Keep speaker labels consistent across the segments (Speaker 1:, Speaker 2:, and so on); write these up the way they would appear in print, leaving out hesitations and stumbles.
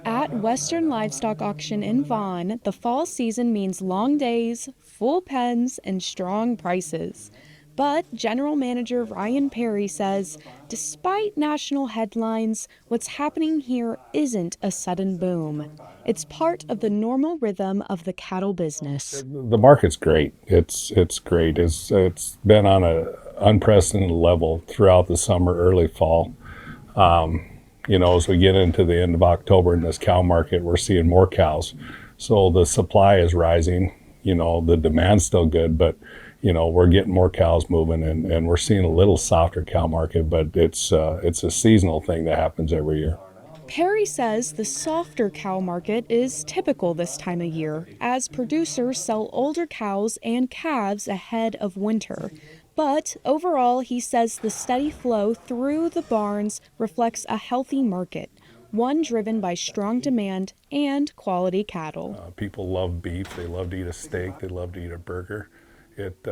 Speaker 1: At Western Livestock Auction in Vaughan, the fall season means long days, full pens, and strong prices. But General Manager Ryan Perry says, despite national headlines, what's happening here isn't a sudden boom. It's part of the normal rhythm of the cattle business.
Speaker 2: The market's great. It's great. It's been on a unprecedented level throughout the summer, early fall. As we get into the end of October in this cow market, we're seeing more cows. So the supply is rising. The demand's still good, but we're getting more cows moving, and we're seeing a little softer cow market, but it's a seasonal thing that happens every year.
Speaker 1: Perry says the softer cow market is typical this time of year, as producers sell older cows and calves ahead of winter. But overall, he says the steady flow through the barns reflects a healthy market, one driven by strong demand and quality cattle.
Speaker 2: People love beef. They love to eat a steak. They love to eat a burger. It's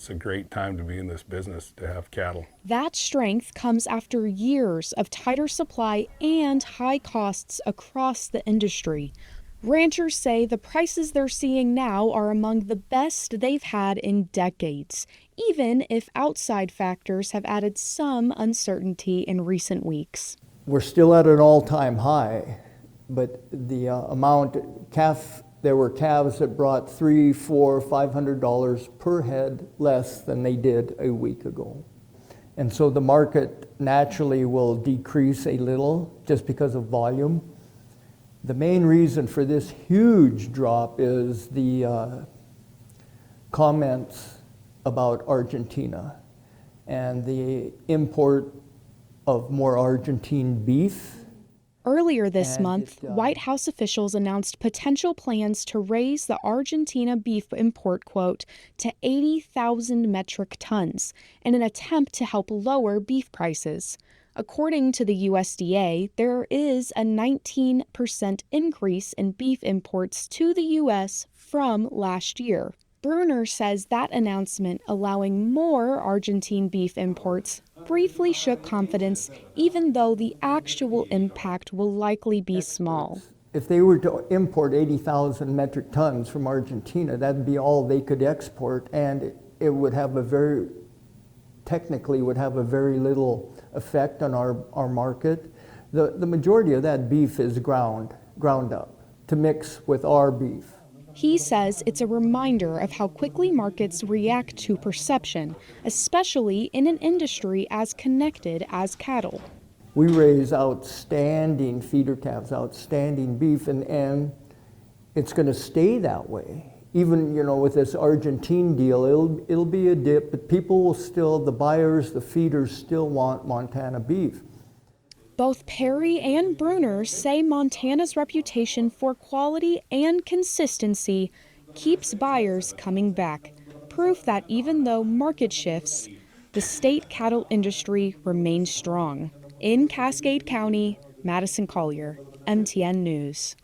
Speaker 2: a great time to be in this business, to have cattle.
Speaker 1: That strength comes after years of tighter supply and high costs across the industry. Ranchers say the prices they're seeing now are among the best they've had in decades, even if outside factors have added some uncertainty in recent weeks.
Speaker 3: We're still at an all-time high, but the there were calves that brought $300, $400, $500 per head less than they did a week ago. And so the market naturally will decrease a little just because of volume. The main reason for this huge drop is the comments about Argentina and the import of more Argentine beef.
Speaker 1: Earlier this month, White House officials announced potential plans to raise the Argentina beef import quota to 80,000 metric tons in an attempt to help lower beef prices. According to the USDA, there is a 19% increase in beef imports to the U.S. from last year. Bruner says that announcement allowing more Argentine beef imports briefly shook confidence, even though the actual impact will likely be small.
Speaker 3: If they were to import 80,000 metric tons from Argentina, that'd be all they could export, and it would have technically would have a very little effect on our market. The majority of that beef is ground up to mix with our beef.
Speaker 1: He says it's a reminder of how quickly markets react to perception, especially in an industry as connected as cattle.
Speaker 3: We raise outstanding feeder calves, outstanding beef, and it's going to stay that way. Even, with this Argentine deal, it'll be a dip, but people will still, the buyers, the feeders still want Montana beef.
Speaker 1: Both Perry and Bruner say Montana's reputation for quality and consistency keeps buyers coming back, proof that even though market shifts, the state cattle industry remains strong. In Cascade County, Madison Collier, MTN News.